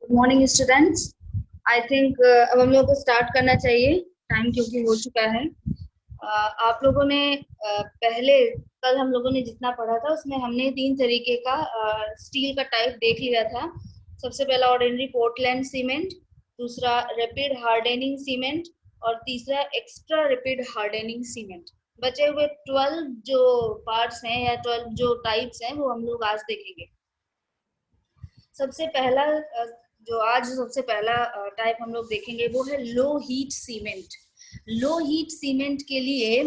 Good morning students. I think अब हम लोग को स्टार्ट करना चाहिए, टाइम क्योंकि हो चुका है। आप लोगों ने पहले कल हम लोगों ने जितना पढ़ा था उसमें हमने तीन तरीके का स्टील का टाइप देख लिया था। सबसे पहला ऑर्डिनरी पोर्टलैंड सीमेंट, दूसरा रैपिड हार्डनिंग सीमेंट और तीसरा एक्स्ट्रा रैपिड हार्डनिंग सीमेंट। बचे हुए 12 जो पार्ट्स हैं या 12 जो टाइप्स हैं वो हम लोग आज देखेंगे। सबसे पहला जो आज सबसे पहला टाइप हम लोग देखेंगे वो है low heat cement. Low heat cement के लिए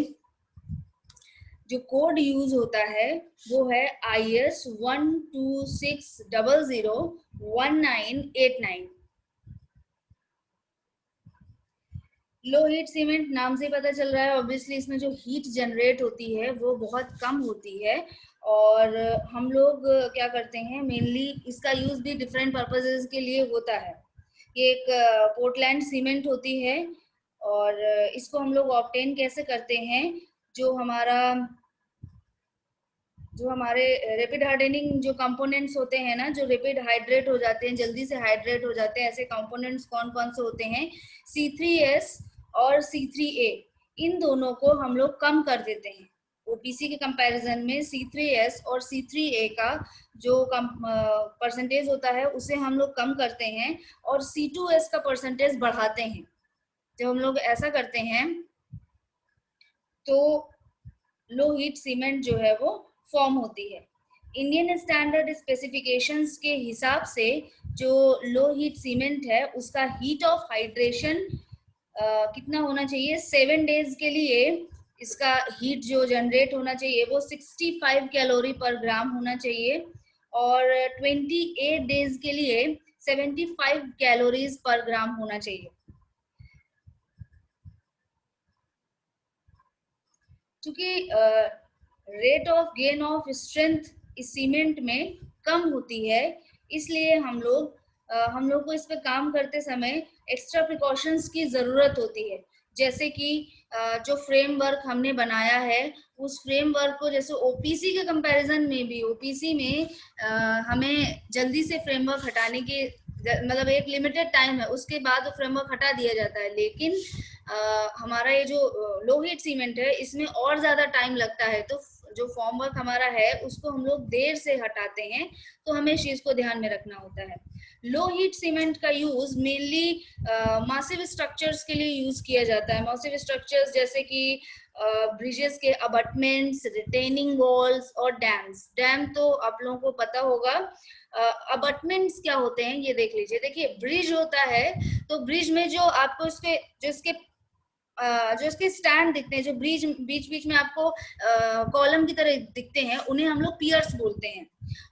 जो कोड यूज होता है वो है IS 126001989। लो हीट सीमेंट नाम से पता चल रहा है, ऑब्वियसली इसमें जो हीट जनरेट होती है वो बहुत कम होती है। और हम लोग क्या करते हैं, मेनली इसका यूज भी डिफरेंट पर्पसेस के लिए होता है। ये एक पोर्टलैंड सीमेंट होती है और इसको हम लोग ऑब्टेन कैसे करते हैं, जो हमारे रैपिड हार्डनिंग जो कंपोनेंट्स होते हैं ना, जो रैपिड हाइड्रेट हो जाते हैं, जल्दी से हाइड्रेट हो जाते हैं, ऐसे कंपोनेंट्स कौन कौन से होते हैं, C3S और C3A। इन दोनों को हम लोग कम कर देते हैं। ओपीसी के कंपैरिजन में C3S और C3A का जो परसेंटेज होता है उसे हम लोग कम करते हैं और C2S का परसेंटेज बढ़ाते हैं। जब हम लोग ऐसा करते हैं तो लो हीट सीमेंट जो है वो फॉर्म होती है। इंडियन स्टैंडर्ड स्पेसिफिकेशंस के हिसाब से जो लो हीट सीमेंट है उसका हीट ऑफ हाइड्रेशन कितना होना चाहिए, 7 डेज के लिए इसका हीट जो जनरेट होना चाहिए वो 65 कैलोरी पर ग्राम होना चाहिए और 28 डेज के लिए 75 कैलोरीज पर ग्राम होना चाहिए। क्योंकि rate of gain of strength इस सीमेंट में कम होती है, इसलिए हम लोग को इस पे काम करते समय एक्स्ट्रा प्रिकॉशंस की जरूरत होती है। जैसे कि जो फ्रेमवर्क हमने बनाया है उस फ्रेमवर्क को, जैसे ओपीसी के कंपैरिजन में भी, ओपीसी में हमें जल्दी से फ्रेमवर्क हटाने की मतलब एक लिमिटेड टाइम है, उसके बाद वो फ्रेमवर्क हटा दिया जाता है। लेकिन हमारा ये जो लो हीट सीमेंट है इसमें और ज्यादा टाइम लगता है, तो जो फॉर्मवर्क हमारा है उसको हम लोग देर से हटाते हैं, तो हमें इस चीज को ध्यान में रखना होता है। लो हीट सीमेंट का यूज मेनली मासिव स्ट्रक्चर्स के लिए यूज किया जाता है। मासिव स्ट्रक्चर्स जैसे कि ब्रिजेस के अबटमेंट्स, रिटेनिंग वॉल्स और डैम्स। डैम तो आप लोगों को पता होगा। अबटमेंट्स क्या होते हैं ये देख लीजिए। देखिए, ब्रिज होता है तो ब्रिज में जो आपको जो इसके स्टैंड दिखते हैं, जो ब्रिज बीच बीच में आपको कॉलम की तरह दिखते हैं, उन्हें हम लोग पियर्स बोलते हैं।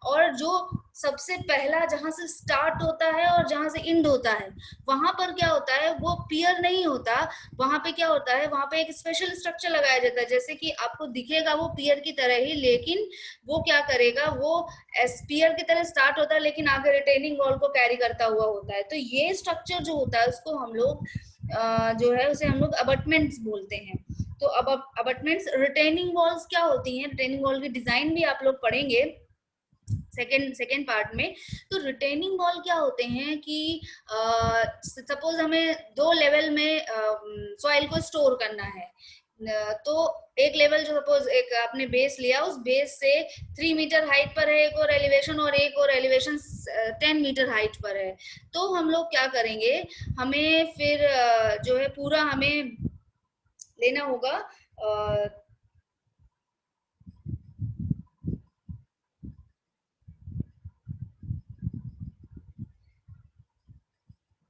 और जो सबसे पहला जहां से स्टार्ट होता है और जहां से एंड होता है वहां पर क्या होता है, वो पियर नहीं होता। वहां पे क्या होता है, वहां पे एक स्पेशल स्ट्रक्चर लगाया जाता है, जैसे कि आपको दिखेगा वो पियर की तरह ही, लेकिन वो क्या करेगा, वो पियर की तरह स्टार्ट होता है लेकिन आगे रिटेनिंग वॉल को कैरी करता हुआ होता है। तो ये स्ट्रक्चर जो होता है उसको हम लोग जो है उसे हम लोग अबटमेंट्स बोलते हैं। तो अब अबटमेंट्स, रिटेनिंग वॉल्स क्या होती हैं, रिटेनिंग वॉल की डिजाइन भी आप लोग पढ़ेंगे सेकेंड पार्ट में। तो रिटेनिंग वॉल क्या होते हैं कि सपोज हमें 2 लेवल में सॉइल को स्टोर करना है, तो एक लेवल जो सपोज एक आपने बेस लिया, उस बेस से 3 मीटर हाइट पर है एक और एलिवेशन, और एक और एलिवेशन 10 मीटर हाइट पर है। तो हम लोग क्या करेंगे, हमें फिर जो है पूरा हमें लेना होगा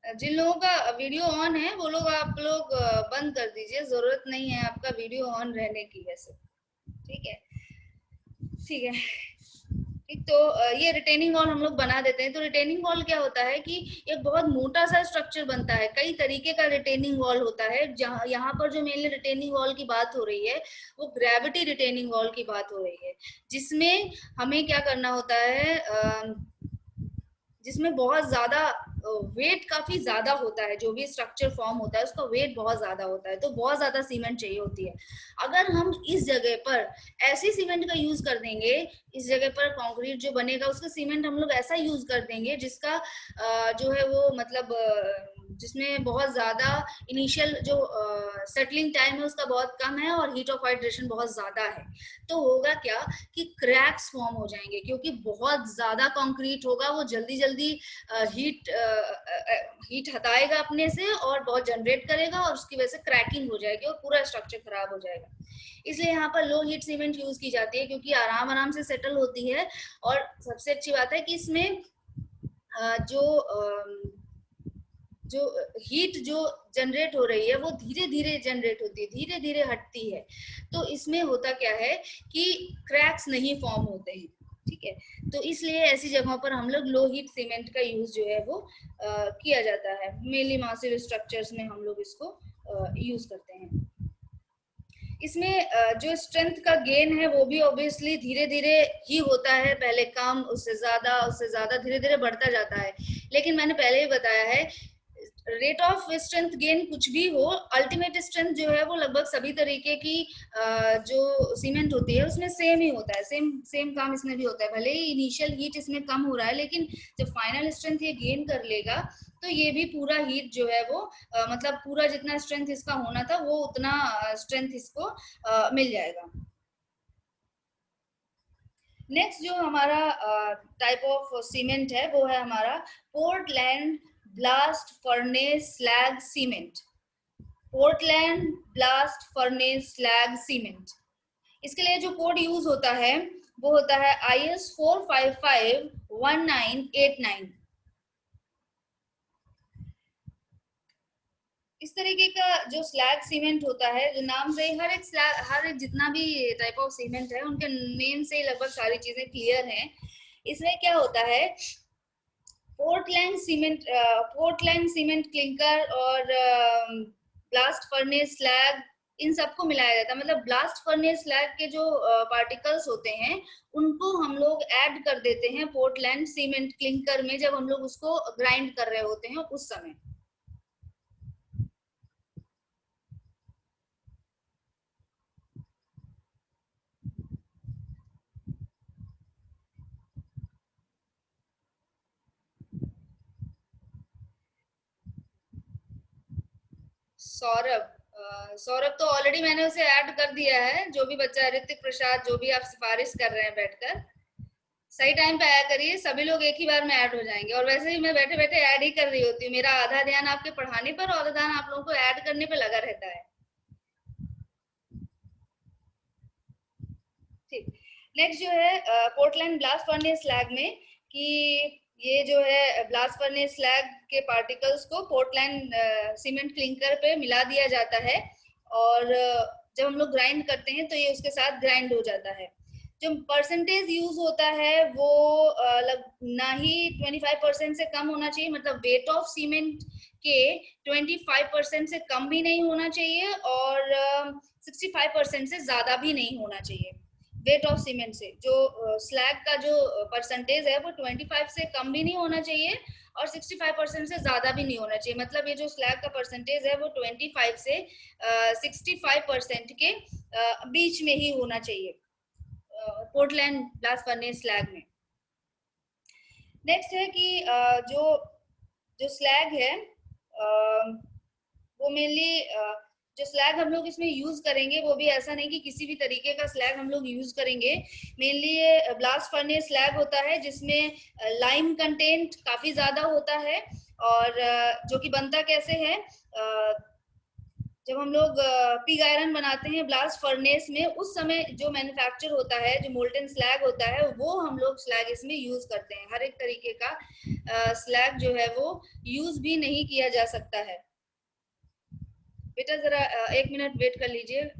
जिन लोगों का वीडियो ऑन है वो लोग, आप लोग बंद कर दीजिए, जरूरत नहीं है आपका वीडियो ऑन रहने की वैसे। ठीक है, ठीक है, ठीक। तो ये रिटेनिंग वॉल हम लोग बना देते हैं। तो रिटेनिंग वॉल क्या होता है कि एक बहुत मोटा सा स्ट्रक्चर बनता है। कई तरीके का रिटेनिंग वॉल होता है। जहाँ यहाँ पर जो मेनली रिटेनिंग वॉल की बात हो रही है वो ग्रेविटी रिटेनिंग वॉल की बात हो रही है, जिसमें हमें क्या करना होता है, जिसमें बहुत ज्यादा वेट काफी ज्यादा होता है, जो भी स्ट्रक्चर फॉर्म होता है उसका वेट बहुत ज्यादा होता है, तो बहुत ज्यादा सीमेंट चाहिए होती है। अगर हम इस जगह पर ऐसी सीमेंट का यूज कर देंगे, इस जगह पर कंक्रीट जो बनेगा उसका सीमेंट हम लोग ऐसा यूज कर देंगे जिसका जो है वो मतलब जिसमें बहुत ज्यादा इनिशियल जो सेटलिंग टाइम है उसका बहुत कम है और हीट ऑफ हाइड्रेशन बहुत ज्यादा है, तो होगा क्या कि क्रैक्स फॉर्म हो जाएंगे, क्योंकि बहुत ज्यादा कंक्रीट होगा, वो जल्दी जल्दी हीट हीट हटाएगा अपने से और बहुत जनरेट करेगा और उसकी वजह से क्रैकिंग हो जाएगी और पूरा स्ट्रक्चर खराब हो जाएगा। इसलिए यहाँ पर लो हीट सीमेंट यूज की जाती है, क्योंकि आराम आराम से सेटल होती है। और सबसे अच्छी बात है कि इसमें जो जो हीट जो जनरेट हो रही है वो धीरे धीरे जनरेट होती है, धीरे धीरे हटती है, तो इसमें होता क्या है कि क्रैक्स नहीं फॉर्म होते हैं। ठीक है, तो इसलिए ऐसी जगहों पर हम लोग लो हीट सीमेंट का यूज जो है वो किया जाता है। मेनली मासिव स्ट्रक्चर्स में हम लोग इसको यूज करते हैं। इसमें जो स्ट्रेंथ का गेन है वो भी ऑब्वियसली धीरे धीरे ही होता है, पहले कम, उससे ज्यादा धीरे धीरे बढ़ता जाता है। लेकिन मैंने पहले ही बताया है, रेट ऑफ स्ट्रेंथ गेन कुछ भी हो, अल्टीमेट स्ट्रेंथ जो है वो लगभग सभी तरीके की जो सीमेंट होती है उसमें सेम ही होता है, सेम सेम काम इसमें भी होता है। भले ही इनिशियल हीट इसमें कम हो रहा है, लेकिन जब फाइनल स्ट्रेंथ ये गेन कर लेगा तो ये भी पूरा हीट जो है वो मतलब पूरा जितना स्ट्रेंथ इसका होना था वो उतना स्ट्रेंथ इसको मिल जाएगा। नेक्स्ट जो हमारा टाइप ऑफ सीमेंट है वो है हमारा Portland blast furnace slag cement. Portland blast furnace slag cement, इसके लिए जो कोड यूज होता है वो होता है IS 4551989। इस तरीके का जो स्लैग सीमेंट होता है, जो नाम से हर एक स्लैग, हर एक जितना भी टाइप ऑफ सीमेंट है उनके नेम से लगभग सारी चीजें क्लियर हैं। इसमें क्या होता है, पोर्टलैंड सीमेंट क्लिंकर और ब्लास्ट फर्नेस स्लैग, इन सबको मिलाया जाता है। मतलब ब्लास्ट फर्नेस स्लैग के जो पार्टिकल्स होते हैं उनको हम लोग ऐड कर देते हैं पोर्टलैंड सीमेंट क्लिंकर में, जब हम लोग उसको ग्राइंड कर रहे होते हैं उस समय। सौरभ तो ऑलरेडी मैंने उसे ऐड कर दिया है, जो भी बच्चा है, ऋतिक प्रसाद, जो भी आप सिफारिश कर रहे हैं बैठकर, सही टाइम पे आया करिए, सभी लोग एक ही बार में ऐड हो जाएंगे। और वैसे ही मैं बैठे बैठे ऐड ही कर रही होती हूँ, मेरा आधा ध्यान आपके पढ़ाने पर और आधा ध्यान आप लोगों को ऐड करने पे लगा रहता है। ठीक, नेक्स्ट जो है पोर्टलैंड ब्लास्ट फर्नेस स्लैग में, कि ये जो है ब्लास्ट फर्नेस स्लैग के पार्टिकल्स को पोर्टलैंड सीमेंट क्लिंकर पे मिला दिया जाता है और जब हम लोग ग्राइंड करते हैं तो ये उसके साथ ग्राइंड हो जाता है। जो परसेंटेज यूज होता है वो ना ही 25% से कम होना चाहिए, मतलब वेट ऑफ सीमेंट के 25% से कम भी नहीं होना चाहिए और 65% से ज्यादा भी नहीं होना चाहिए। वेट ऑफ सीमेंट से जो स्लैग का जो परसेंटेज है वो 25 से कम भी नहीं होना चाहिए और 65% से ज्यादा भी नहीं होना चाहिए। मतलब ये जो स्लैग का परसेंटेज है वो 25 से 65% के बीच में ही होना चाहिए पोर्टलैंड ब्लास्ट फर्नेस स्लैग में। नेक्स्ट है कि जो जो स्लैग है वो मेनली जो स्लैग हम लोग इसमें यूज करेंगे वो भी ऐसा नहीं कि किसी भी तरीके का स्लैग हम लोग यूज करेंगे। मेनली ये ब्लास्ट फर्नेस स्लैग होता है जिसमें लाइम कंटेंट काफी ज्यादा होता है और जो कि बनता कैसे है, जब हम लोग पिग आयरन बनाते हैं ब्लास्ट फर्नेस में उस समय जो मैन्युफैक्चर होता है, जो मोल्टन स्लैग होता है, वो हम लोग स्लैग इसमें यूज करते हैं। हर एक तरीके का स्लैग जो है वो यूज भी नहीं किया जा सकता है। बेटा जरा 1 मिनट वेट कर लीजिए।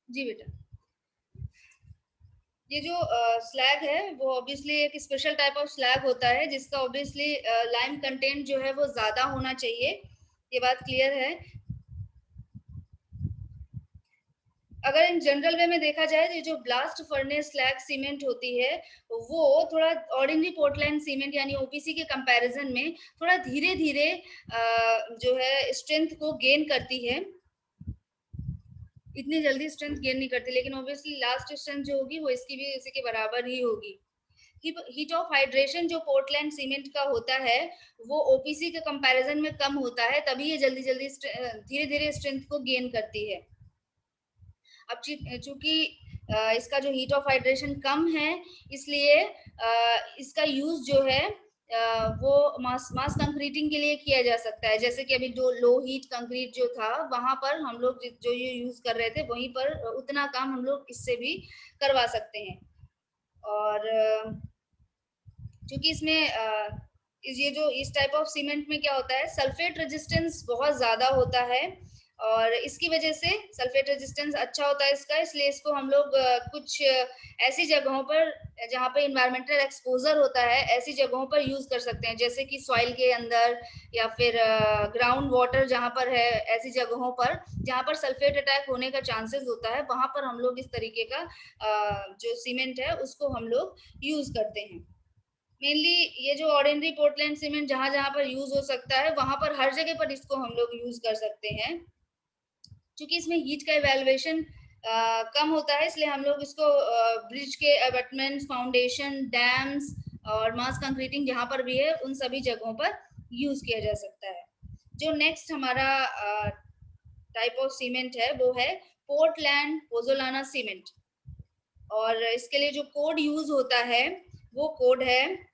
जी बेटा, ये जो स्लैग है वो ऑब्वियसली एक स्पेशल टाइप ऑफ स्लैग होता है जिसका ऑब्वियसली लाइम कंटेंट जो है वो ज्यादा होना चाहिए, ये बात क्लियर है। अगर इन जनरल वे में देखा जाए तो जो ब्लास्ट फर्नेस स्लैग सीमेंट होती है वो थोड़ा ऑर्डिनरी पोर्टलैंड सीमेंट यानी ओपीसी के कंपैरिजन में थोड़ा धीरे धीरे जो है स्ट्रेंथ को गेन करती है, इतनी जल्दी स्ट्रेंथ गेन नहीं करती, लेकिन ऑब्वियसली लास्ट स्ट्रेंथ जो होगी वो इसकी भी इसी के बराबर ही होगी। हीट ऑफ हाइड्रेशन जो पोर्टलैंड सीमेंट का होता है वो ओपीसी के कंपैरिजन में कम होता है, तभी ये जल्दी जल्दी धीरे धीरे स्ट्रेंथ को गेन करती है। अब चूंकि इसका जो हीट ऑफ हाइड्रेशन कम है इसलिए इसका यूज जो है वो मास कंक्रीटिंग के लिए किया जा सकता है, जैसे कि अभी जो लो हीट कंक्रीट जो था वहां पर हम लोग जो ये यूज कर रहे थे वहीं पर उतना काम हम लोग इससे भी करवा सकते हैं। और क्योंकि इसमें ये जो इस टाइप ऑफ सीमेंट में क्या होता है सल्फेट रेजिस्टेंस बहुत ज्यादा होता है और इसकी वजह से सल्फेट रेजिस्टेंस अच्छा होता है इसका, इसलिए इसको हम लोग कुछ ऐसी जगहों पर जहाँ पे इन्वायरमेंटल एक्सपोजर होता है ऐसी जगहों पर यूज कर सकते हैं, जैसे कि सॉइल के अंदर या फिर ग्राउंड वाटर जहाँ पर है, ऐसी जगहों पर जहाँ पर सल्फेट अटैक होने का चांसेस होता है वहां पर हम लोग इस तरीके का जो सीमेंट है उसको हम लोग यूज करते हैं। मेनली ये जो ऑर्डिनरी पोर्टलैंड सीमेंट जहां जहां पर यूज हो सकता है वहां पर हर जगह पर इसको हम लोग यूज कर सकते हैं। क्योंकि इसमें हीट का इवैल्यूएशन कम होता है इसलिए हम लोग इसको ब्रिज के अबटमेंट, फाउंडेशन, डैम्स और मास कंक्रीटिंग जहां पर भी है उन सभी जगहों पर यूज किया जा सकता है। जो नेक्स्ट हमारा टाइप ऑफ सीमेंट है वो है पोर्टलैंड पोजोलाना सीमेंट, और इसके लिए जो कोड यूज होता है वो कोड है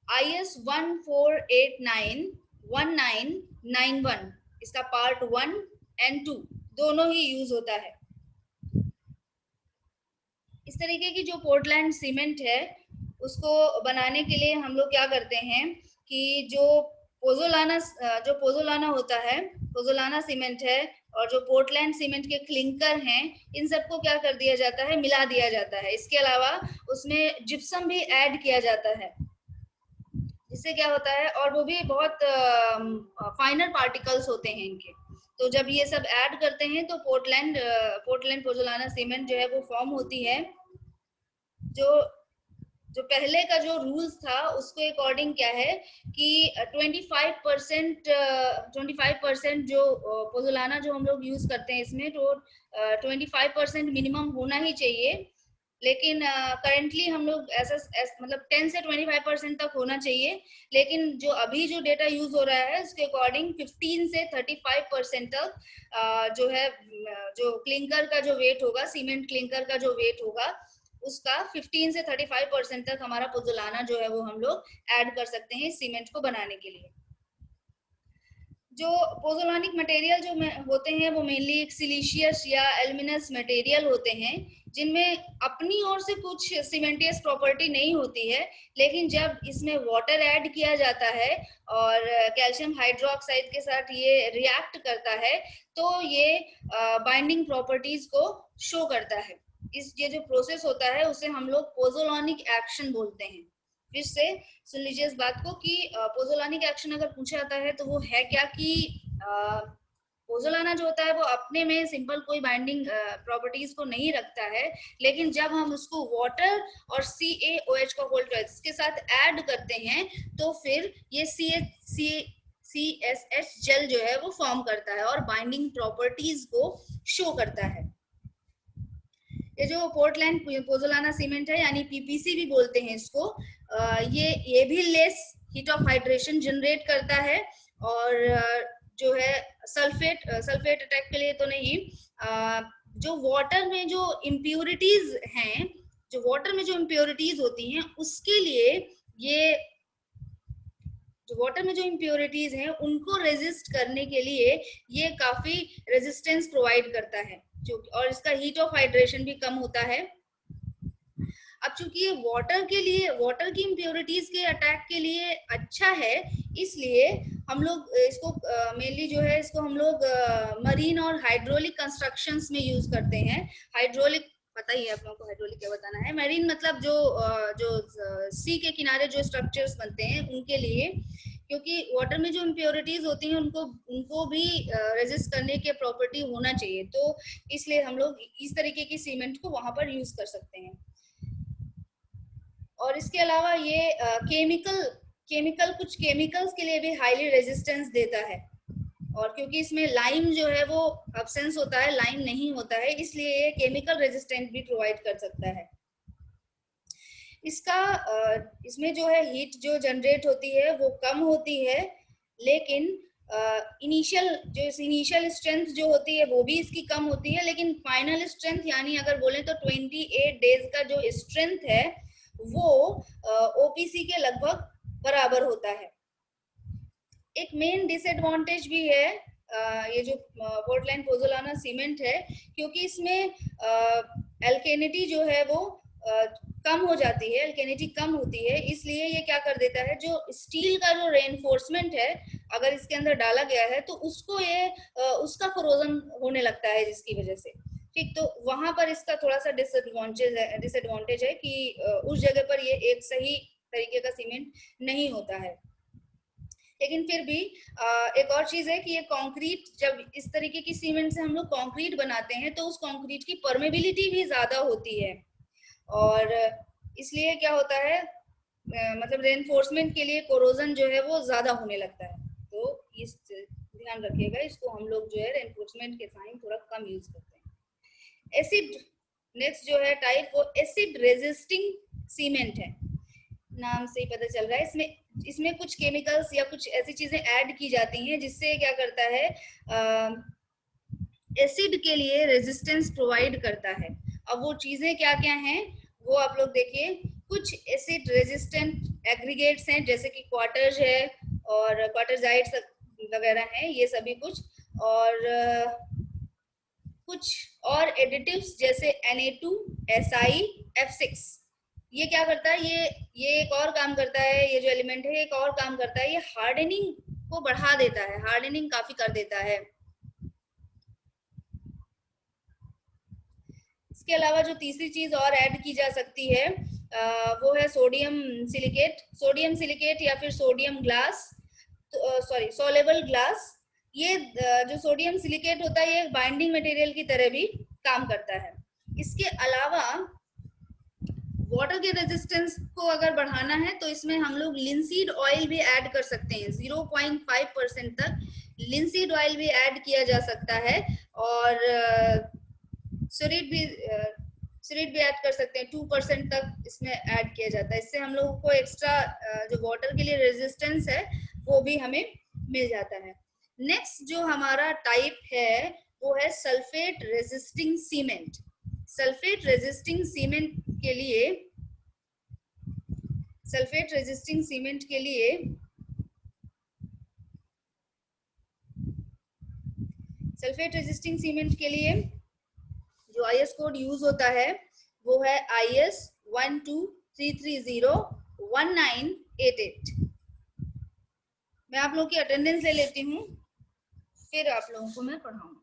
IS 1489-1991। इसका पार्ट 1 एंड 2 दोनों ही यूज होता है। इस तरीके की जो पोर्टलैंड सीमेंट है उसको बनाने के लिए हम लोग क्या करते हैं कि जो पोजोलाना होता है, पोजोलाना सीमेंट है और जो पोर्टलैंड सीमेंट के क्लिंकर हैं इन सबको क्या कर दिया जाता है, मिला दिया जाता है। इसके अलावा उसमें जिप्सम भी ऐड किया जाता है, इससे क्या होता है और वो भी बहुत फाइनर पार्टिकल्स होते हैं इनके। तो जब ये सब ऐड करते हैं तो पोर्टलैंड पोजोलाना सीमेंट जो है वो फॉर्म होती है। जो जो पहले का जो रूल्स था उसके अकॉर्डिंग क्या है कि 25% जो पोजोलाना जो हम लोग यूज करते हैं इसमें तो 25% मिनिमम होना ही चाहिए, लेकिन करेंटली हम लोग ऐसा मतलब 10 से 25% तक होना चाहिए, लेकिन जो अभी जो डेटा यूज हो रहा है उसके अकॉर्डिंग 15 से 35% तक जो है जो क्लिंकर का जो वेट होगा, सीमेंट क्लिंकर का जो वेट होगा उसका 15 से 35% तक हमारा पोजोलाना जो है वो हम लोग ऐड कर सकते हैं सीमेंट को बनाने के लिए। जो पोजोलानिक मटेरियल जो होते हैं वो मेनली एक सिलिशियस या एल्यूमिनस मटेरियल होते हैं जिनमें अपनी ओर से कुछ सीमेंटियस प्रॉपर्टी नहीं होती है, लेकिन जब इसमें वाटर ऐड किया जाता है और कैल्शियम हाइड्रोक्साइड के साथ ये रिएक्ट करता है तो ये बाइंडिंग प्रॉपर्टीज को शो करता है। ये जो प्रोसेस होता है उसे हम लोग पोजोलानिक एक्शन बोलते हैं। फिर से सुन लीजिए इस बात को कि पोजोलानिक एक्शन अगर पूछा जाता है तो वो है क्या कि पोजोलाना जो होता है वो अपने में सिंपल कोई बाइंडिंग प्रॉपर्टीज को नहीं रखता है, लेकिन जब हम उसको वाटर और CaOH का होल ट्वाइस के साथ ऐड करते हैं तो फिर ये CSH जेल जो है वो फॉर्म करता है और बाइंडिंग प्रॉपर्टीज को शो करता है। ये जो पोर्टलैंड पोजोलाना सीमेंट है यानी PPC भी बोलते हैं इसको, ये भी less heat of hydration generate करता है और जो है सल्फेट अटैक के लिए तो नहीं, जो वाटर में जो इम्प्योरिटीज हैं, जो वाटर में जो इम्प्योरिटीज होती हैं उसके लिए ये जो वाटर में जो इम्प्योरिटीज हैं उनको रेजिस्ट करने के लिए ये काफी रेजिस्टेंस प्रोवाइड करता है जो, और इसका हीट ऑफ हाइड्रेशन भी कम होता है। अब चूंकि ये वाटर के लिए, वाटर की इम्प्योरिटीज के अटैक के लिए अच्छा है, इसलिए हम लोग इसको मेनली जो है इसको हम लोग मरीन और हाइड्रोलिक कंस्ट्रक्शंस में यूज करते हैं। हाइड्रोलिक पता ही है आप लोगों को, हाइड्रोलिक क्या बताना है। मरीन मतलब जो सी के किनारे जो स्ट्रक्चर्स बनते हैं उनके लिए, क्योंकि वाटर में जो इम्प्योरिटीज होती हैं उनको उनको भी रेजिस्ट करने के प्रॉपर्टी होना चाहिए, तो इसलिए हम लोग इस तरीके की सीमेंट को वहां पर यूज कर सकते हैं। और इसके अलावा ये केमिकल कुछ केमिकल्स के लिए भी हाईली रेजिस्टेंस देता है। और क्योंकि इसमें लाइम जो है वो अब्सेंस होता है, लाइम नहीं होता है, इसलिए ये केमिकल रेजिस्टेंस भी प्रोवाइड कर सकता है। इसका इसमें जो है हीट जो जनरेट होती है वो कम होती है, लेकिन इनिशियल स्ट्रेंथ जो होती है वो भी इसकी कम होती है, लेकिन फाइनल स्ट्रेंथ यानी अगर बोले तो 28 डेज का जो स्ट्रेंथ है वो ओपीसी के लगभग बराबर होता है। एक मेन डिसएडवांटेज भी है ये जो पोर्टलैंड पोज़ोलाना सीमेंट है, क्योंकि इसमें एल्केनिटी जो है वो कम हो जाती है, एल्केनिटी कम होती है, इसलिए ये क्या कर देता है, जो स्टील का जो रेनफोर्समेंट है अगर इसके अंदर डाला गया है तो उसको ये उसका होने लगता है, जिसकी वजह से ठीक, तो वहां पर इसका थोड़ा सा डिसएडवांटेज है कि उस जगह पर ये एक सही तरीके का सीमेंट नहीं होता है। लेकिन फिर भी एक और चीज है कि ये कंक्रीट, जब इस तरीके की सीमेंट से हम लोग कंक्रीट बनाते हैं तो उस कंक्रीट की परमेबिलिटी भी ज्यादा होती है, और इसलिए क्या होता है मतलब रेनफोर्समेंट के लिए कोरोजन जो है वो ज्यादा होने लगता है। तो इस ध्यान रखिएगा, इसको हम लोग जो है रेनफोर्समेंट के साइन थोड़ा कम यूज करते हैं। एसिड, नेक्स्ट जो है टाइप वो एसिड रेजिस्टिंग सीमेंट है, नाम से ही पता चल रहा है। इसमें इसमें कुछ केमिकल्स या कुछ ऐसी चीजें ऐड की जाती हैं जिससे क्या करता है, एसिड के लिए रेजिस्टेंस प्रोवाइड करता है। अब वो चीजें क्या क्या हैं वो आप लोग देखिए। कुछ एसिड रेजिस्टेंट एग्रीगेट्स हैं जैसे कि क्वार्टर्स है और क्वार्टरजाइट्स वगैरह हैं, ये सभी कुछ, और कुछ और एडिटिव्स जैसे Na2, Si, F6, ये क्या करता है, ये एक और काम करता है, ये जो एलिमेंट है एक और काम करता है, ये हार्डनिंग को बढ़ा देता है, हार्डनिंग काफी कर देता है। इसके अलावा जो तीसरी चीज और ऐड की जा सकती है वो है सोडियम सिलिकेट, सोडियम सिलिकेट या फिर sodium glass, sorry soluble glass. ये जो सोडियम सिलिकेट होता है ये बाइंडिंग मटेरियल की तरह भी काम करता है। इसके अलावा वाटर के रेजिस्टेंस को अगर बढ़ाना है तो इसमें हम लोग लिंसीड ऑयल भी ऐड कर सकते हैं, 0.5% तक लिंसीड ऑयल भी ऐड किया जा सकता है, और सुरिट भी ऐड कर सकते हैं, 2% तक इसमें ऐड किया जाता है। इससे हम लोगों को एक्स्ट्रा जो वाटर के लिए रेजिस्टेंस है वो भी हमें मिल जाता है। नेक्स्ट जो हमारा टाइप है वो है sulphate resisting cement. Sulphate resisting cement के लिए, सल्फेट रेजिस्टिंग सीमेंट के लिए सल्फेट रेजिस्टिंग सीमेंट के लिए जो आईएस कोड यूज होता है वो है IS 123301988। मैं आप लोगों की अटेंडेंस ले लेती हूँ, फिर आप लोगों को मैं पढ़ाऊंगी।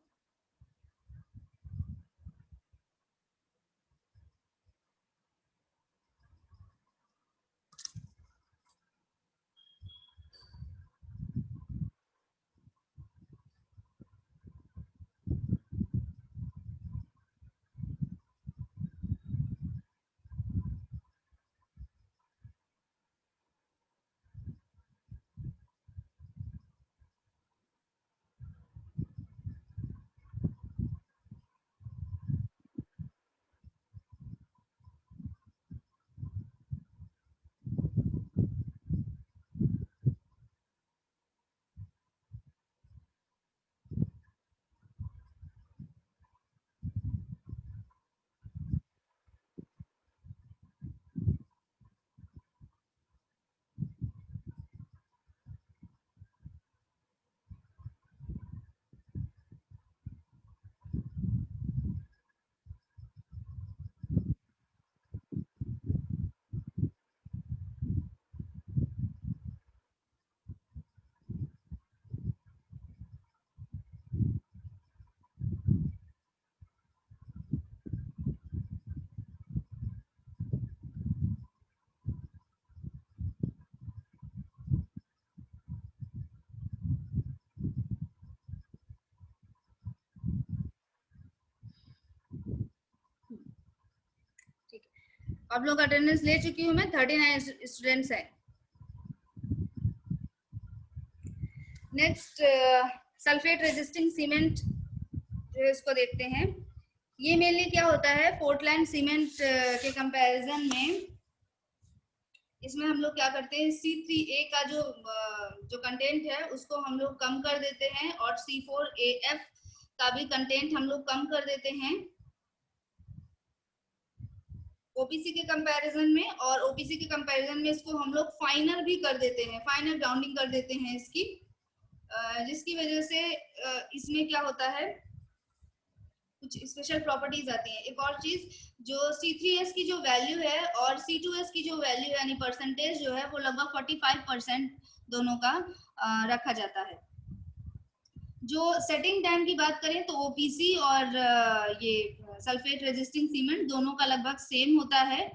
आप लोग अटेंडेंस ले चुकी हूँ मैं, 39 स्टूडेंट्स हैं। नेक्स्ट सल्फेट रेजिस्टिंग सीमेंट जो है इसको देखते हैं। ये मेनली क्या होता है, पोर्टलैंड सीमेंट के कंपैरिजन में इसमें हम लोग क्या करते हैं, C3A का जो कंटेंट है उसको हम लोग कम कर देते हैं और C4AF का भी कंटेंट हम लोग कम कर देते हैं ओपीसी के कंपैरिजन में। और ओपीसी के कंपैरिजन में इसको हम लोग फाइनर भी कर देते हैं, फाइनर ग्राउंडिंग कर देते हैं इसकी, जिसकी वजह से इसमें क्या होता है, कुछ स्पेशल प्रॉपर्टीज आती हैं। एक और चीज, जो C3S की जो वैल्यू है और C2S की जो वैल्यू है यानी परसेंटेज जो है वो लगभग 45% दोनों का रखा जाता है। जो सेटिंग टाइम की बात करें तो ओपीसी और ये सल्फेट रेजिस्टिंग सीमेंट दोनों का लगभग सेम होता है।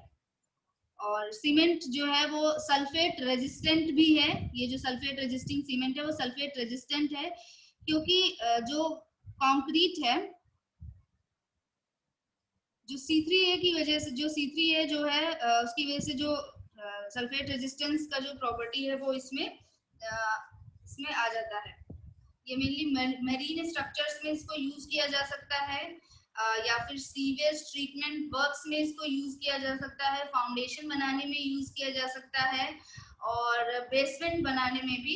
और सीमेंट जो है वो सल्फेट रेजिस्टेंट भी है, ये जो सल्फेट रेजिस्टिंग सीमेंट है वो सल्फेट रेजिस्टेंट है क्योंकि जो कंक्रीट है, जो C3A की वजह से, जो C3A जो है उसकी वजह से जो सल्फेट रेजिस्टेंस का जो प्रॉपर्टी है वो इसमें आ जाता है। ये मेनली मेरीन स्ट्रक्चर्स में इसको यूज किया जा सकता है, या फिर सीवेज ट्रीटमेंट वर्क्स में इसको यूज किया जा सकता है, फाउंडेशन बनाने में यूज किया जा सकता है और बेसमेंट बनाने में भी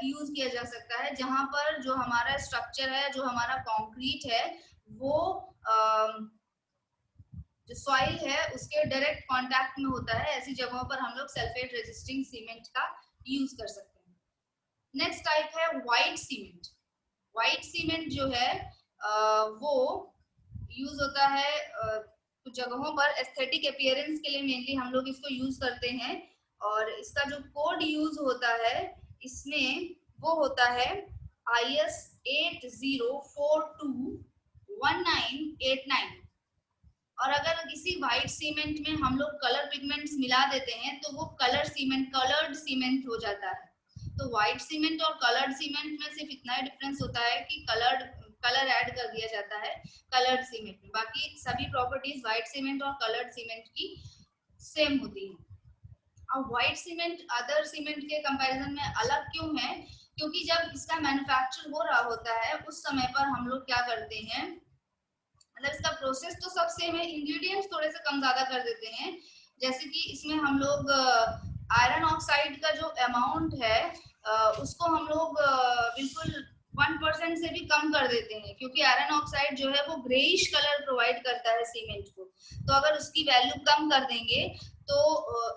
यूज किया जा सकता है, जहां पर जो हमारा स्ट्रक्चर है, जो हमारा कंक्रीट है वो जो सॉइल है उसके डायरेक्ट कांटेक्ट में होता है। ऐसी जगहों पर हम लोग सल्फेट रेजिस्टिंग सीमेंट का यूज कर सकते हैं। नेक्स्ट टाइप है व्हाइट सीमेंट। व्हाइट सीमेंट जो है वो यूज होता है कुछ जगहों पर एस्थेटिक अपीयरेंस के लिए, मेनली हम लोग इसको यूज करते हैं। और इसका जो कोड यूज होता है इसमें वो होता है IS 80421989। और अगर किसी व्हाइट सीमेंट में हम लोग कलर पिगमेंट्स मिला देते हैं तो वो कलर्ड सीमेंट हो जाता है। तो व्हाइट सीमेंट और कलर्ड सीमेंट में सिर्फ इतना ही डिफरेंस होता है कि कलर ऐड कर दिया जाता है कलर्ड सीमेंट में, बाकी सभी प्रॉपर्टीज व्हाइट सीमेंट और कलर्ड सीमेंट की सेम होती है। अब व्हाइट सीमेंट अदर सीमेंट के कंपैरिजन में अलग क्यों है, क्योंकि जब इसका मैन्युफैक्चर हो रहा होता है उस समय पर हम लोग क्या करते हैं, मतलब इसका प्रोसेस तो सब सेम है, इंग्रेडिएंट्स थोड़े से कम ज्यादा कर देते हैं। जैसे कि इसमें हम लोग आयरन ऑक्साइड का जो अमाउंट है उसको हम लोग बिल्कुल 1% से भी कम कर देते हैं, क्योंकि आयरन ऑक्साइड जो है वो ग्रेइश कलर प्रोवाइड करता है सीमेंट को। तो अगर उसकी वैल्यू कम कर देंगे तो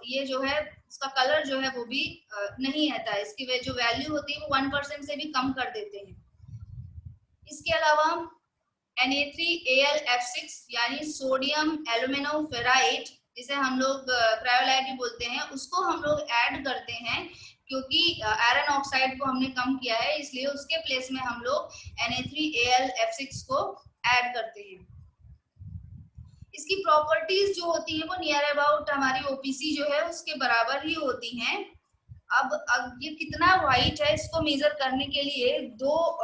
ये जो है उसका कलर जो है वो भी नहीं आता है, इसकी जो वैल्यू होती है वो 1% से भी कम कर देते हैं। इसके अलावा Na3Al F6 यानी सोडियम एल्यूमिनोफेराइट, जिसे हम लोग क्रायोलाइट भी बोलते हैं, उसको हम लोग ऐड करते हैं क्योंकि आयरन ऑक्साइड को हमने कम किया है, इसलिए उसके प्लेस में हम लोग Na3Al F6 को ऐड करते हैं। इसकी प्रॉपर्टीज जो होती है वो नियर अबाउट हमारी ओपीसी जो है उसके बराबर ही होती हैं। अब ये कितना व्हाइट है इसको मेजर करने के लिए दो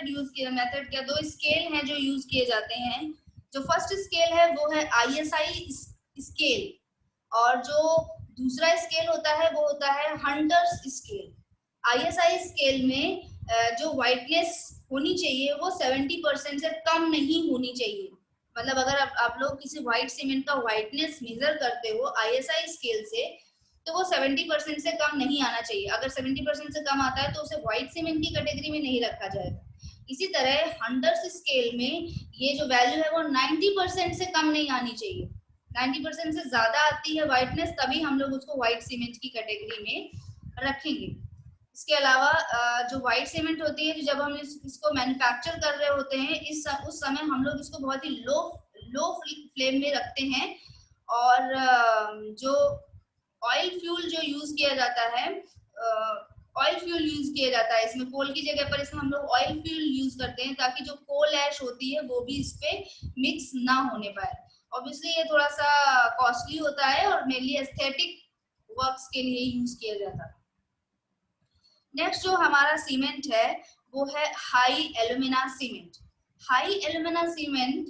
दो स्केल हैं जो यूज किए जाते हैं। जो फर्स्ट स्केल है वो है ISI स्केल और जो दूसरा स्केल होता है वो होता है हंटर्स स्केल। ISI स्केल में जो व्हाइटनेस होनी चाहिए वो 70% से कम नहीं होनी चाहिए। मतलब अगर आप लोग किसी व्हाइट सीमेंट का व्हाइटनेस मेजर करते हो ISI स्केल से तो वो 70% से कम नहीं आना चाहिए। अगर 70% से कम आता है तो उसे व्हाइट सीमेंट की कैटेगरी में नहीं रखा जाएगा। इसी तरह हंटर्स स्केल में ये जो वैल्यू है वो 90% से कम नहीं आनी चाहिए। 90% से ज्यादा आती है व्हाइटनेस तभी हम लोग उसको व्हाइट सीमेंट की कैटेगरी में रखेंगे। इसके अलावा जो व्हाइट सीमेंट होती है, जब हम इसको मैन्युफैक्चर कर रहे होते हैं उस समय हम लोग इसको बहुत ही लो फ्लेम में रखते हैं। और जो ऑयल फ्यूल जो यूज किया जाता है, इसमें कोल की जगह पर इसमें हम लोग ऑयल फ्यूल यूज करते हैं ताकि जो कोल ऐश होती है वो भी इस पे मिक्स ना होने पाए। ऑब्वियसली ये थोड़ा सा कॉस्टली होता है और मेनली एस्थेटिक वर्क्स के लिए यूज किया जाता है। नेक्स्ट जो हमारा सीमेंट है वो है high alumina cement. High alumina cement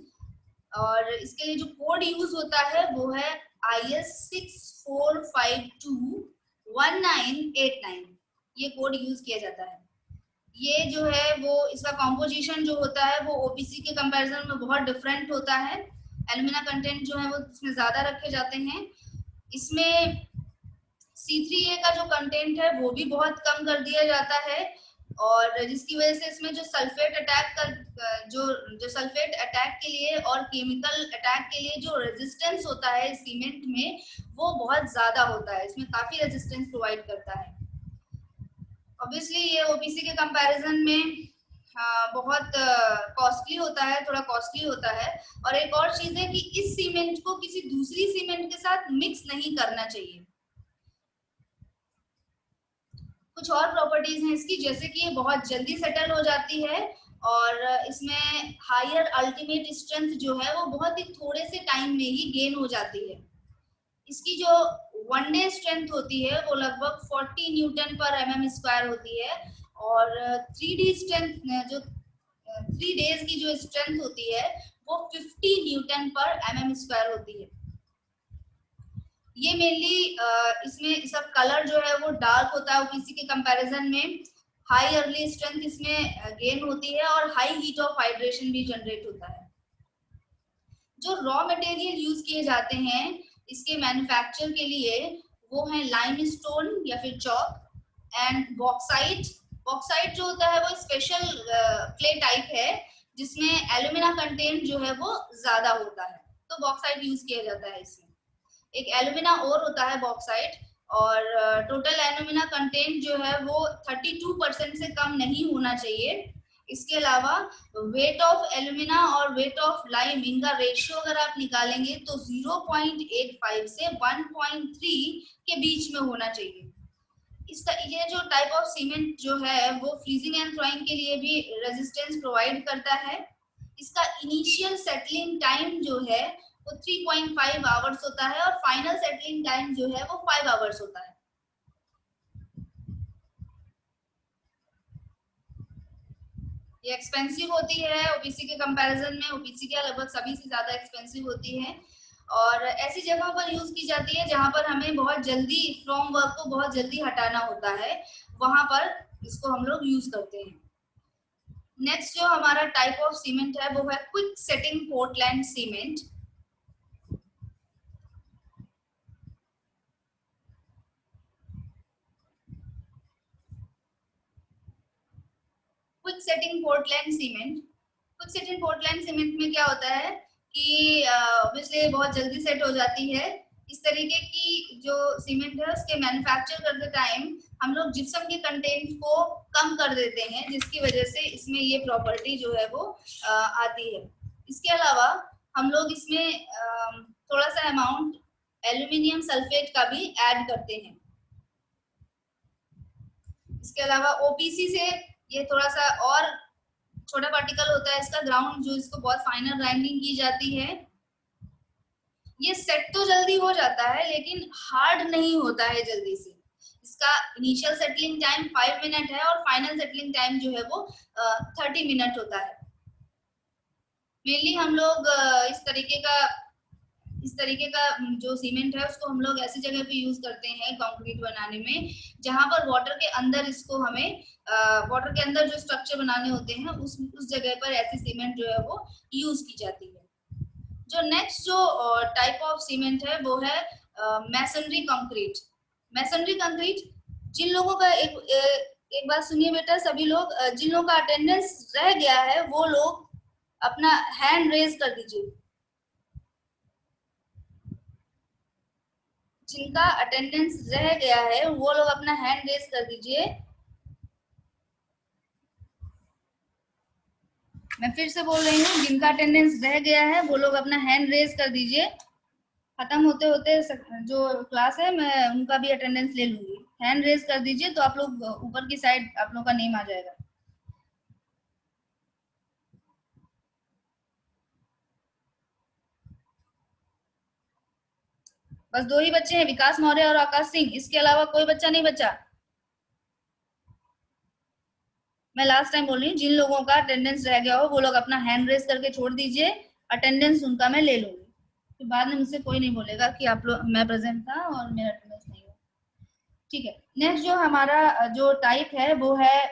और इसके लिए जो कोड यूज होता है वो है IS 64521989 ये कोड यूज किया जाता है। ये जो है वो इसका कॉम्पोजिशन जो होता है वो ओपीसी के कंपैरिजन में बहुत डिफरेंट होता है। एल्यूमिना कंटेंट जो है वो इसमें ज्यादा रखे जाते हैं। इसमें C3A का जो कंटेंट है वो भी बहुत कम कर दिया जाता है, और जिसकी वजह से इसमें जो सल्फेट अटैक का जो सल्फेट अटैक के लिए और केमिकल अटैक के लिए जो रेजिस्टेंस होता है सीमेंट में वो बहुत ज्यादा होता है, इसमें काफी रेजिस्टेंस प्रोवाइड करता है। ऑब्वियसली ये ओपीसी के कंपैरिजन में बहुत कॉस्टली होता है, थोड़ा कॉस्टली होता है। और एक और चीज है कि इस सीमेंट को किसी दूसरी सीमेंट के साथ मिक्स नहीं करना चाहिए। कुछ और प्रॉपर्टीज हैं इसकी, जैसे कि ये बहुत जल्दी सेटल हो जाती है और इसमें हायर अल्टीमेट स्ट्रेंथ जो है वो बहुत ही थोड़े से टाइम में ही गेन हो जाती है। इसकी जो वन डे स्ट्रेंथ होती है वो लगभग 40 न्यूटन पर mm स्क्वायर होती है, और 3D स्ट्रेंथ जो 3 डेज की जो स्ट्रेंथ होती है वो 50 न्यूटन पर mm स्क्वायर होती है। ये मेनली इसमें इसका कलर जो है वो डार्क होता है ओपीसी के कंपैरिजन में। हाई अर्ली स्ट्रेंथ इसमें गेन होती है और हाई हीट ऑफ हाइड्रेशन भी जनरेट होता है। जो रॉ मटेरियल यूज किए जाते हैं इसके मैन्युफैक्चर के लिए वो है लाइमस्टोन या फिर चॉक एंड बॉक्साइट। बॉक्साइट जो होता है वो स्पेशल क्ले टाइप है जिसमें एल्यूमिना कंटेंट जो है वो ज्यादा होता है, तो बॉक्साइट यूज किया जाता है इसमें। एक एल्यूमिना और होता है बॉक्साइट, और टोटल एल्यूमिना कंटेंट जो है वो 32% से कम नहीं होना चाहिए। इसके अलावा वेट ऑफ एल्यूमिना और वेट ऑफ लाइम इनका रेशियो अगर आप निकालेंगे तो 0.85 से 1.3 के बीच में होना चाहिए। इसका ये जो टाइप ऑफ सीमेंट जो है वो फ्रीजिंग एंड थ्रोइंग के लिए भी रेजिस्टेंस प्रोवाइड करता है। इसका इनिशियल सेटलिंग टाइम जो है वो 3.5 आवर्स होता है और फाइनल सेटलिंग टाइम जो है वो 5 आवर्स होता है। ये एक्सपेंसिव होती है ओपीसी के कंपैरिजन में, ओपीसी के लगभग सभी से ज्यादा एक्सपेंसिव होती है, और ऐसी जगहों पर यूज की जाती है जहां पर हमें बहुत जल्दी फ्रॉम वर्क को बहुत जल्दी हटाना होता है, वहां पर इसको हम लोग यूज करते हैं। नेक्स्ट जो हमारा टाइप ऑफ सीमेंट है वो है quick setting Portland cement. Quick setting Portland cement. Quick setting Portland cement में क्या होता है कि ऑब्वियसली बहुत जल्दी सेट हो जाती है। इस तरीके की जो सीमेंट है उसके मैन्युफैक्चर करते टाइम हम लोग जिप्सम के कंटेंट को कम कर देते हैं, जिसकी वजह से इसमें ये प्रॉपर्टी जो है वो आती है। इसके अलावा हम लोग इसमें थोड़ा सा अमाउंट एल्यूमिनियम सल्फेट का भी ऐड करते हैं। इसके अलावा ओपीसी से ये थोड़ा सा और छोटा पार्टिकल होता है इसका ग्राउंड, जो इसको बहुत फाइनल ग्राइंडिंग की जाती है। ये सेट तो जल्दी हो जाता है लेकिन हार्ड नहीं होता है जल्दी से। इसका इनिशियल सेटलिंग टाइम 5 मिनट है और फाइनल सेटलिंग टाइम जो है वो 30 मिनट होता है। मेनली हम लोग इस तरीके का जो सीमेंट है उसको हम लोग ऐसी जगह पे यूज करते हैं कंक्रीट बनाने में जहां पर वाटर के अंदर इसको हमें वाटर के अंदर जो स्ट्रक्चर बनाने होते हैं उस जगह पर ऐसी सीमेंट जो है वो यूज की जाती है। जो नेक्स्ट जो टाइप ऑफ सीमेंट है वो है मैसनरी कंक्रीट। मैसनरी कंक्रीट जिन लोगों का एक बात सुनिए बेटा सभी लोग, जिन लोगों का अटेंडेंस रह गया है वो लोग अपना हैंड रेज कर दीजिए। जिनका अटेंडेंस रह गया है वो लोग अपना हैंड रेज कर दीजिए। मैं फिर से बोल रही हूँ, जिनका अटेंडेंस रह गया है वो लोग अपना हैंड रेज कर दीजिए। खत्म होते होते जो क्लास है मैं उनका भी अटेंडेंस ले लूंगी। हैंड रेज कर दीजिए तो आप लोग ऊपर की साइड आप लोग का नेम आ जाएगा। बस दो ही बच्चे हैं, विकास मौर्य और आकाश सिंह, इसके अलावा कोई बच्चा नहीं बचा। मैं लास्ट टाइम बोल रही हूँ, जिन लोगों का अटेंडेंस रह गया हो वो लोग अपना हैंड रेज करके छोड़ दीजिए, अटेंडेंस उनका मैं ले लूंगी। तो बाद में मुझसे कोई नहीं बोलेगा कि आप लोग मैं प्रेजेंट था और मेरा अटेंडेंस नहीं हुआ। ठीक है, नेक्स्ट जो हमारा जो टाइप है वो है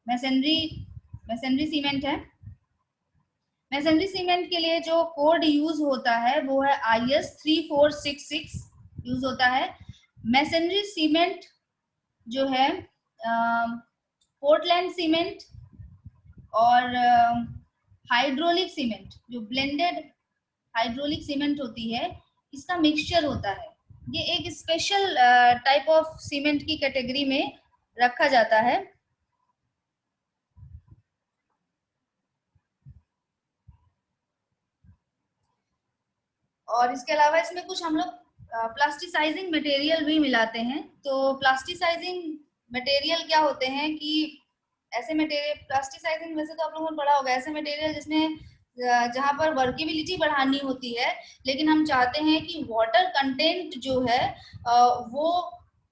मैसनरी। मैसनरी सीमेंट है। मैसनरी सीमेंट के लिए जो कोड यूज होता है वो है IS 3466 यूज होता है। मैसनरी सीमेंट जो है पोर्टलैंड सीमेंट और हाइड्रोलिक सीमेंट, जो ब्लेंडेड हाइड्रोलिक सीमेंट होती है, इसका मिक्सचर होता है। ये एक स्पेशल टाइप ऑफ सीमेंट की कैटेगरी में रखा जाता है। और इसके अलावा इसमें कुछ हम लोग प्लास्टिसाइजिंग मटेरियल भी मिलाते हैं। तो प्लास्टिसाइजिंग मटेरियल क्या होते हैं कि ऐसे मटेरियल, प्लास्टिसाइजिंग वैसे तो आप लोगों ने पढ़ा होगा, ऐसे मटेरियल जिसमें जहाँ पर वर्केबिलिटी बढ़ानी होती है, लेकिन हम चाहते हैं कि वाटर कंटेंट जो है वो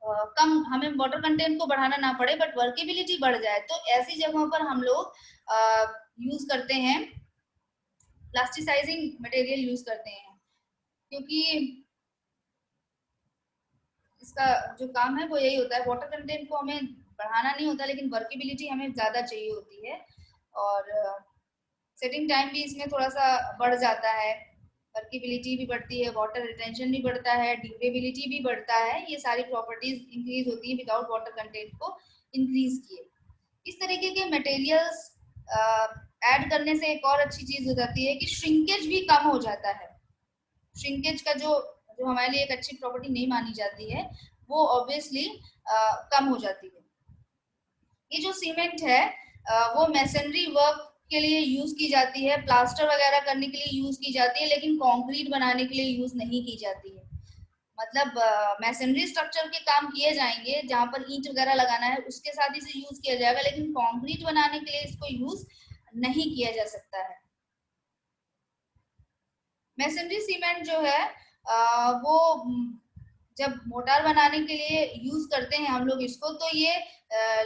कम, हमें वाटर कंटेंट को बढ़ाना ना पड़े बट वर्केबिलिटी बढ़ जाए, तो ऐसी जगहों पर हम लोग यूज करते हैं, प्लास्टिसाइजिंग मटेरियल यूज करते हैं। क्योंकि इसका जो काम है वो यही होता है, वाटर कंटेंट को हमें बढ़ाना नहीं होता लेकिन वर्केबिलिटी हमें ज्यादा चाहिए होती है, और सेटिंग टाइम भी इसमें थोड़ा सा बढ़ जाता है, वर्केबिलिटी भी बढ़ती है, वाटर रिटेंशन भी बढ़ता है, ड्यूरेबिलिटी भी बढ़ता है, ये सारी प्रॉपर्टीज इंक्रीज होती है विदाउट वाटर कंटेंट को इंक्रीज किए। इस तरीके के मटेरियल्स ऐड करने से एक और अच्छी चीज हो जाती है कि श्रिंकेज भी कम हो जाता है। श्रिंकेज का जो जो हमारे लिए एक अच्छी प्रॉपर्टी नहीं मानी जाती है, वो ऑब्वियसली कम हो जाती है। ये जो सीमेंट है वो मैसनरी वर्क के लिए यूज की जाती है, प्लास्टर वगैरह करने के लिए यूज की जाती है, लेकिन कंक्रीट बनाने के लिए यूज नहीं की जाती है। मतलब मैसनरी स्ट्रक्चर के काम किए जाएंगे जहां पर ईंट वगैरह लगाना है, उसके साथ इसे यूज किया जाएगा, लेकिन कंक्रीट बनाने के लिए इसको यूज नहीं किया जा सकता है। मैसनरी सीमेंट जो है वो जब मोटार बनाने के लिए यूज करते हैं हम लोग इसको, तो ये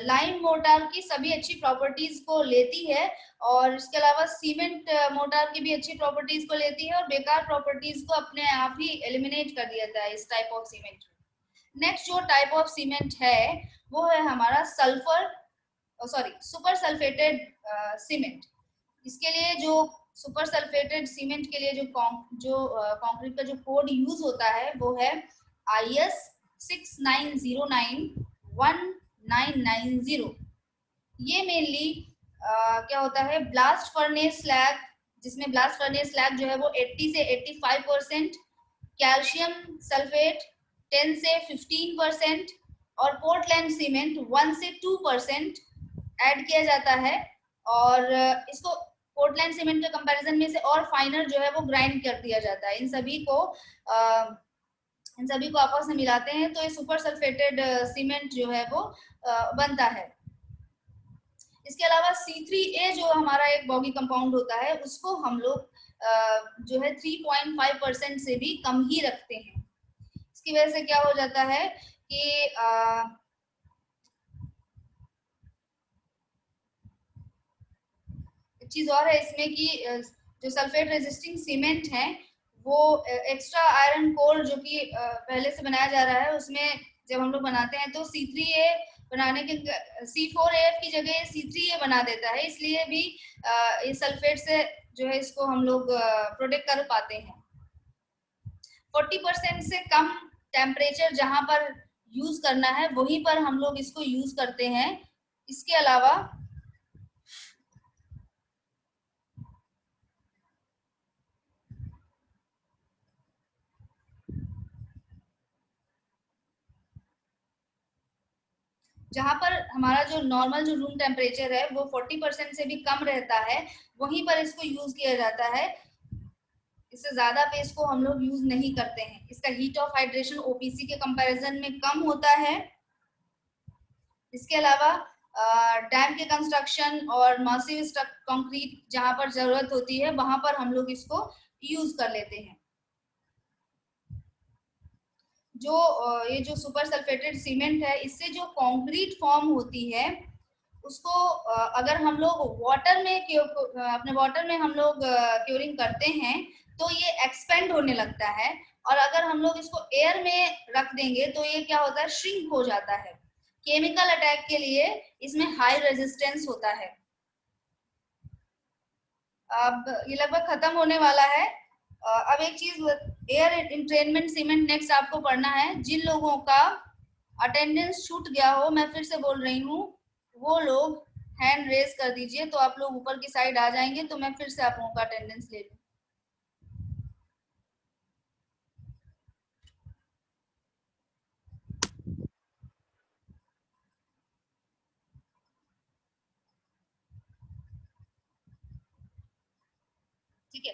लाइम मोटार की सभी अच्छी प्रॉपर्टीज को लेती है, और इसके अलावा सीमेंट मोटार की भी अच्छी प्रॉपर्टीज को लेती है और बेकार प्रॉपर्टीज को अपने आप ही एलिमिनेट कर दिया जाता है इस टाइप ऑफ सीमेंट। नेक्स्ट जो टाइप ऑफ सीमेंट है वो है हमारा सुपर सल्फेटेड सीमेंट। इसके लिए जो सुपर सल्फेटेड सीमेंट के लिए जो कंक्रीट का जो कोड यूज होता है वो है IS 69091990। ये मेनली क्या होता है, ब्लास्ट फर्नेस स्लैग, जिसमें ब्लास्ट फर्नेस स्लैग जो है वो 80 से 85%, कैल्शियम सल्फेट 10 से 15% और पोर्टलैंड सीमेंट 1 से 2% ऐड किया जाता है। और इसको पोर्टलैंड सीमेंट के कंपैरिजन में से और फाइनर जो है वो ग्राइंड कर दिया जाता है। इन सभी को आपस में मिलाते हैं तो ये सुपर सल्फेटेड सीमेंट जो है वो बनता है। इसके अलावा C3A जो हमारा एक बॉगी कंपाउंड होता है, उसको हम लोग जो है 3.5% से भी कम ही रखते हैं। इसकी वजह से क्या हो जाता है कि चीज और है इसमें कि जो सल्फेट रेजिस्टिंग सीमेंट है वो एक्स्ट्रा आयरन कोर जो कि पहले से बनाया जा रहा है, उसमें जब हम लोग बनाते हैं तो C3A बनाने के C4AF की जगह C3A बना देता है, इसलिए भी इस सल्फेट से जो है इसको हम लोग प्रोटेक्ट कर पाते हैं। 40% से कम टेम्परेचर जहां पर यूज करना है वहीं पर हम लोग इसको यूज करते हैं। इसके अलावा जहां पर हमारा जो नॉर्मल जो रूम टेम्परेचर है वो 40% से भी कम रहता है, वहीं पर इसको यूज किया जाता है। इससे ज्यादा पे इसको हम लोग यूज नहीं करते हैं। इसका हीट ऑफ हाइड्रेशन OPC के कंपैरिजन में कम होता है। इसके अलावा डैम के कंस्ट्रक्शन और मासिव कंक्रीट जहां पर जरूरत होती है वहां पर हम लोग इसको यूज कर लेते हैं। जो ये जो सुपर सल्फेटेड सीमेंट है, इससे जो कंक्रीट फॉर्म होती है उसको अगर हम लोग वाटर में अपने वाटर में हम लोग क्योरिंग करते हैं तो ये एक्सपेंड होने लगता है, और अगर हम लोग इसको एयर में रख देंगे तो ये क्या होता है, श्रिंक हो जाता है। केमिकल अटैक के लिए इसमें हाई रेजिस्टेंस होता है। अब ये लगभग खत्म होने वाला है। अब एक चीज, एयर इंट्रेनमेंट सीमेंट नेक्स्ट आपको पढ़ना है। जिन लोगों का अटेंडेंस छूट गया हो, मैं फिर से बोल रही हूँ, वो लोग हैंड रेज कर दीजिए, तो आप लोग ऊपर की साइड आ जाएंगे, तो मैं फिर से आप लोगों का अटेंडेंस ले लूँ। ठीक है,